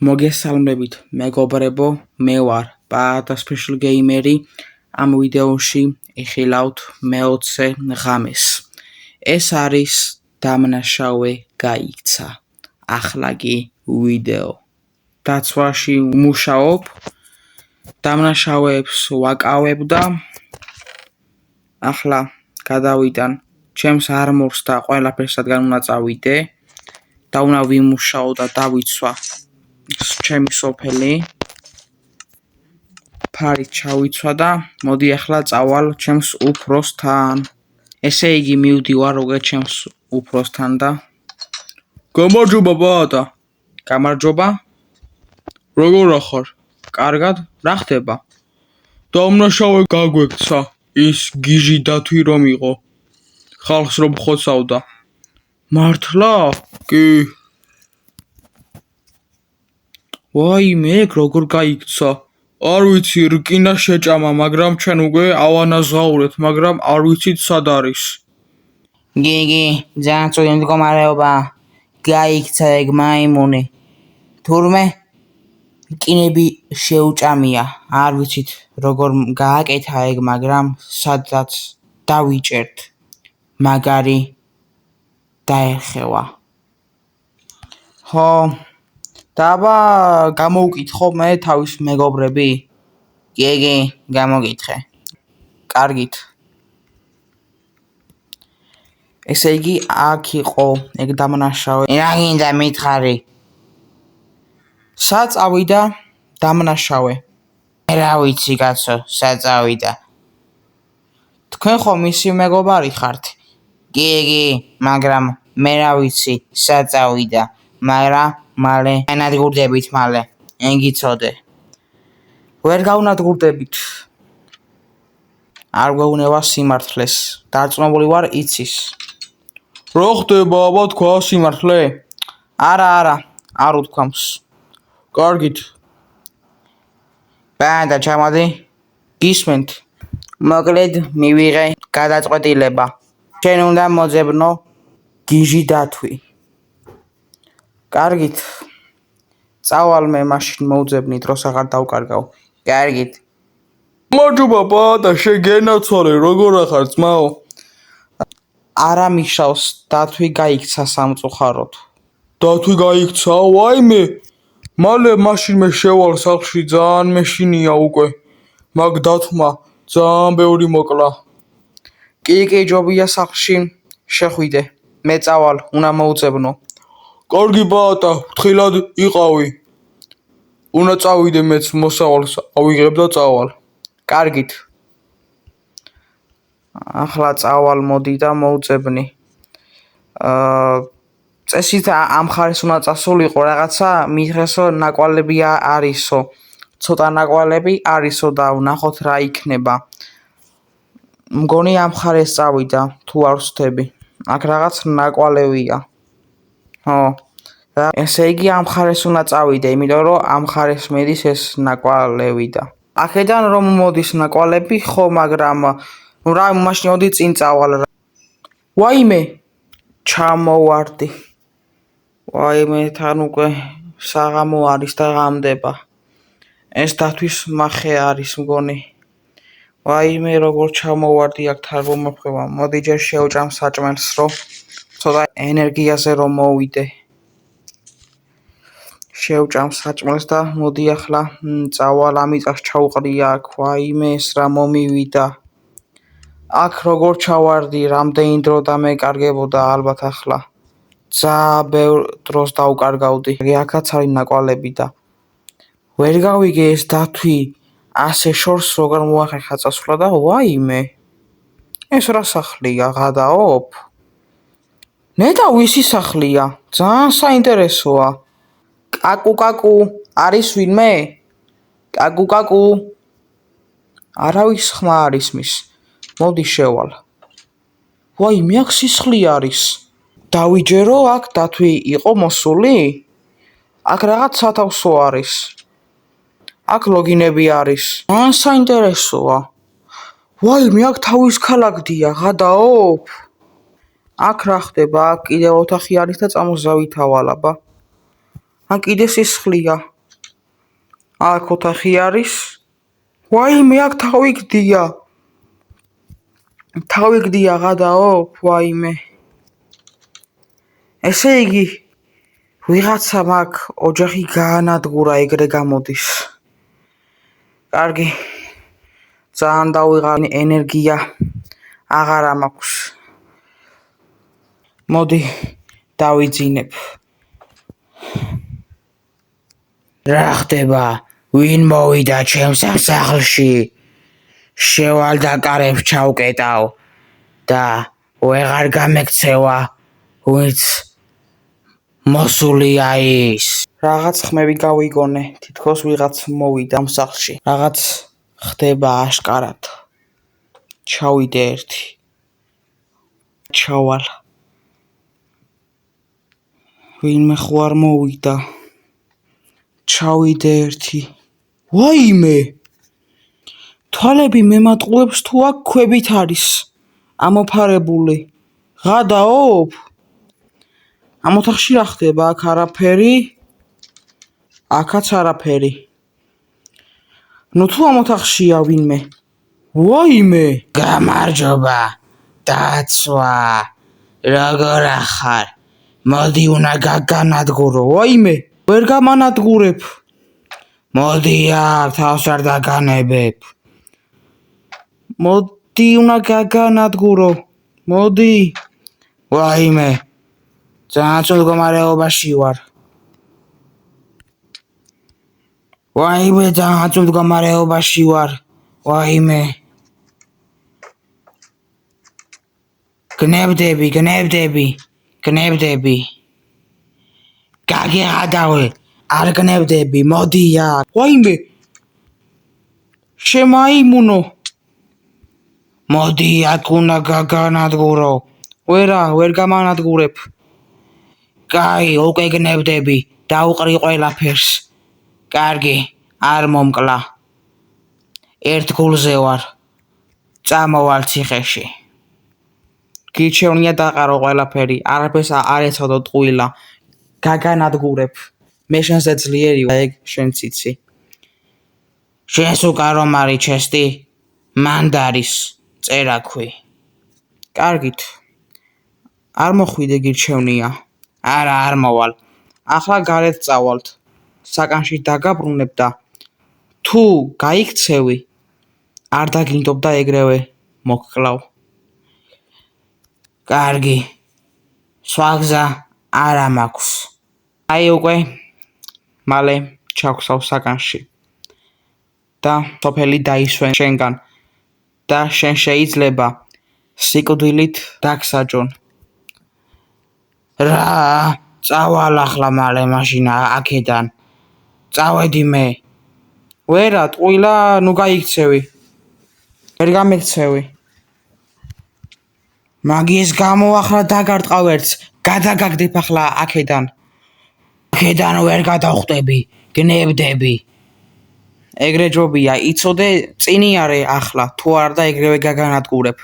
მოგესალმებით მეგობრებო, მე ვარ Bada Special Gamer-ი. ამ ვიდეოში იხილავთ მე-20 ღამეს. ეს არის დამნაშავე გაიქცა. ახლა კი ვიდეო. დაცვაში ვმუშაობ, დამნაშავეებს ვაკავებ და ახლა გადავიტან ჩემს armors და ყველაფერს რადგან უნდა წავიდე და უნდა ვიმუშაო და დავიცვა ჩემი სოფელი. ფარით ჩავიცვა და მოდი ახლა წავალ ჩემს უფროსთან. ესე იგი მივდივარ როგორც ჩემს უფროსთან და გამარჯობა ბატა. გამარჯობა. როგორ ახარ? კარგად? რა ხდება? დამნაშავე გაგვექცა. ის გიჟი დათვი რომ იყო. ხალხს რომ ხოცავდა. მართლა? კი. ვაიმე, როგორ გაიქცა? არ ვიცი, რკინა შეჭამა, მაგრამ ჩვენ უკვე ავანაზღაურეთ, მაგრამ არ ვიცით სად არის. გიგი, ძალიან ცუდი მდგომარეობა. გაიქცა ეგ მაიმუნი. თურმე რკინები შეუჭამია. არ ვიცით როგორ გააკეთა ეგ, მაგრამ სადაც დავიჭერთ. მაგარი დაეხევა. ხო, დაბა გამოვკითხო მე თავის მეგობრები. გიგი, გამოგითხე. კარგით. ესე იგი აქ იყო ეგ დამნაშავე. რა გინდა მითხარი? სად წავიდა დამნაშავე? რა ვიცი კაცო, სად წავიდა? თქვენ ხომ მისი მეგობარი ხართ? გიგი, მაგრამ მე რა ვიცი სად წავიდა, მაგრამ მალე ენადგურდებით მალე. ენგიცოდე. ვერ გავნადგურდებით. არ გვეუბნება სიმართლეს. დარწმუნებული ვარ იცის. რა ხდება, აბა თქვა სიმართლე? არა, არ უთქვამს. კარგით. ბანდა ჩამოდი. გისმენთ. მოკლედ მივიღე გადაწყვეტილება. შენ უნდა მოძებნო გიჟი დათვი. კარგით. წავალ მე მაშინ მოვძებნი, დროს აღარ დავკარგავ. კარგით. გამარჯობა ბატა, შეგენაცვალე, როგორ ახარ ძმაო? არა მიშავს, დათვი გაიქცა სამწუხაროდ. დათვი გაიქცა? ვაიმე. მალე მაშინ მე შევალ სახლში, ძალიან მეშინია უკვე. მაგ დათვმა ძალიან ბევრი მოკლა. კი, ჯობია სახლში შეხვიდე. მე წავალ, უნდა მოვძებნო. კარგი ბატა, ფრთხილად იყავი. უნდა წავიდე მეც მოსავალს, ავიღებ და წავალ. კარგით. ახლა წავალ მოდი და მოვძებნი. წესით ამ ხარეს უნდა წასულიყო რაღაცა მითხრესო ნაკვალები არისო. ცოტა ნაკვალები არისო და ვნახოთ რა იქნება. მგონი ამ ხარეს წავიდა, თუ არ ვსთები. აქ რაღაც ნაკვალებია. ხო. ესე იგი ამ ხარეს უნდა წავიდე, იმიტომ რომ ამ ხარეს მედის ეს ნაკვალები და აქედან რომ მოდის ნაკვალები, ხო, მაგრამ რა მაშინ მოდი წინ წავალ. ვაიმე, ჩამოვარდი. ვაიმე, თან უკვე საღამო არის და ღამდება. ეს დათვის მახე არის მგონი. ვაიმე, როგორ ჩამოვარდი აქ თან რომ მოხდება. მოდი ჯერ შევჭამ საჭმელს, რომ ცოტა ენერგიაზე რომ მოვიდე. შევჭამ საჭმელს და მოდი ახლა წავალ ამიტყას ჩავყრია აქ. ვაიმე, ეს რა მომივიდა. აქ როგორ ჩავარდი, რამდენი დრო დამეკარგებოდა ალბათ ახლა. ძალიან ბევრ დროს დავკარგავდი. აქაც არის ნაკვალები და ვერ გავიგე ეს დათვი ასე შორს როგორ მოახერხა წასვლა და ვაიმე. ეს რა სახლია, გადაოფ? ნეტა ვისი სახლია? ძალიან საინტერესოა. კაკუ, არის ვინმე? კაკუ. არავის ხმა არ ისმის. მოდი შევალ. ვაიმე, აქ სისხლი არის. დავიჯერო აქ დათვი იყო მოსული? აქ რაღაც სათავსო არის. აქ ლოგინები არის. ძალიან საინტერესოა. ვაიმე, აქ თავის ქალაქდია, გადაოფ? აქ რა ხდება? აქ კიდევ ოთახი არის და წამოზავით ავალ აბა. ან კიდე სისხლია. აქ ოთახი არის. ვაიმე, აქ თავი გდია გადაო, ვაიმე. ესე იგი ვიღაცამ აქ ოჯახი გაანადგურა, ეგრე გამოდის. კარგი. ძალიან დავიღალ ენერგია აღარ მაქვს. მოდი დავიძინებ. რა ხდება? ვინ მოვიდა ჩემს სახლში? შევალ და კარებს ჩავკეტავ და ვეღარ გამექცევა, ვინც მოსულია ის. რაღაც ხმები გავიგონე, თითქოს ვიღაც მოვიდა ამ სახლში. რაღაც ხდება აშკარად. ჩავიდე ერთი. ჩავალ. ვინმე ხო არ მოვიდა. ჩავიდე ერთი. ვაიმე! თვალები მემატყუებს თუ აქ ქვებით არის ამოფარებული. გადაოფ. ამ ოთახში რა ხდება? აქ არაფერი. აქაც არაფერი. ნუ თუ ამ ოთახშია ვინმე. ვაიმე! გამარჯობა. დაცვა. როგორ ახარ? მოდი უნდა გაგანადგურო. ვაიმე! ვერ გამანადგურებ. მოდი თავს არ დაგანებებ. მოდი უნდა გაგანადგურო. მოდი. ვაიმე. ძალიან ცუდ მდგომარეობაში ვარ. ვაიმე, ძალიან ცუდ მდგომარეობაში ვარ. ვაიმე. გნებდები. გაგეღადავე. არ გნებდები, მოდი აქ. ვაიმე. შემაიმუნო. მოდი აქ უნდა გაგანადგურო. ვერ გამანადგურებ. კაი, უკვე გნებდები. დაუყრი ყველაფერს. კარგი, არ მომკლა. ერთ გულზე ვარ. წამოვალ ციხეში. გიჩევნია დაყარო ყველაფერი. არაფერს არ ეცოდო ტყუილა. გაგანადგურებ. მე შენზე ძლიერი ვარ, ეგ შენც იცი. შენს უკან რომ არის ჩესტი? მანდარის წერაქვი. კარგით. არ მოხვიდე გირჩევნია. არა, არ მოვალ. ახლა გარეთ წავალთ. საკანში დაგაბრუნებ და თუ გაიქცევი, არ დაგინდობ და ეგრევე მოგკლავ. კარგი. სხვა გზა არა მაქვს. აი უკვე მალე ჩავხსავ საკანში. და სოფელი დაისვენ შენგან და შენ შეიძლება სიკვდილით დაგსაჯონ. რა? წავალ ახლა მალე მაშინ აქედან. წავედი მე. ვერა, ტყუილა, ნუ გაიქცევი. ვერ გამექცევი. მაგის გამო ახლა დაგარტყავ ერთს. გადაგაგდებ ახლა აქედან. აქედან ვერ გადავხვდები. გნებდები. ეგრე ჯობია, იცოდე, წინიარე ახლა, თუ არ და ეგრევე გაგანადგურებ.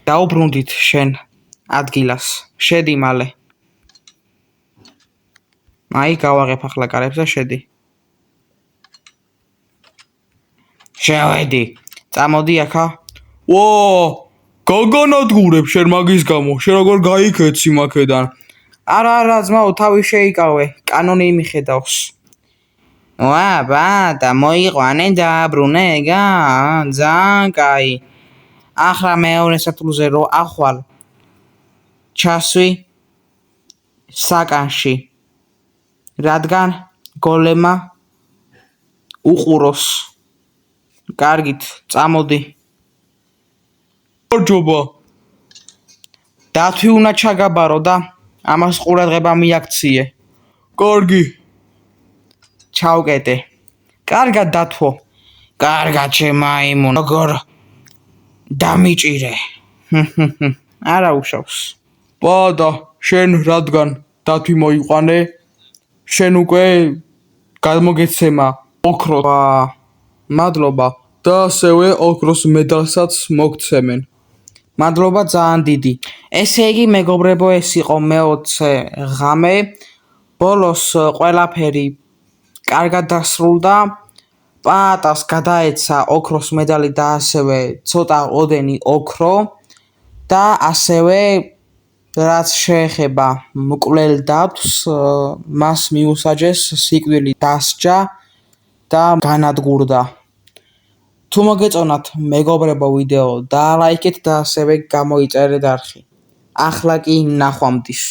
დაუბრუნდით შენ ადგილას. შედი მალე. აი, გავაღებ ახლა კარებს და შედი. შევედი. წამოდი აქა. ვა! გაგანადგურებ შენ მაგის გამო. შენ როგორ გაიქეცი მაქედან? არა, ძმაო, თავი შეიკავე. კანონი მიხედავს. ვა, და მოიყვანე და ბრუნე, ძალიან კაი. ახლა მეორე სართულზე რო ახვალ. ჩასვი საკანში. რადგან გოლემა უყუროს. კარგით, წამოდი. გამარჯობა. დათვი უნდა ჩაგაბარო და ამას ყურადღება მიაქციე. კარგი. ჩავკეტე. კარგად დათვო. კარგად შემაიმუნ. როგორ დამიჭირე. არა უშავს. და შენ რადგან დათვი მოიყვანე, შენ უკვე გამოგეცემა ოქრო. მადლობა. და ასევე ოქროს მედალსაც მოგცემენ. მადლობა ძალიან დიდი. ესე იგი, მეგობრებო, ეს იყო მე-20 ღამე ბოლოს ყველაფერი კარგად დასრულდა. პაატას გადაეცა ოქროს მედალი და ასევე ცოტა ოდენი ოქრო და ასევე რაც შეეხება მკვლელ დათვს, მას მიუსაჯეს სიკვდილი დასჯა და განადგურდა. თუ მოგეწონათ მეგობრებო ვიდეო, დაალაიქეთ და ასევე გამოიწერეთ არხი. ახლა კი ნახვამდის.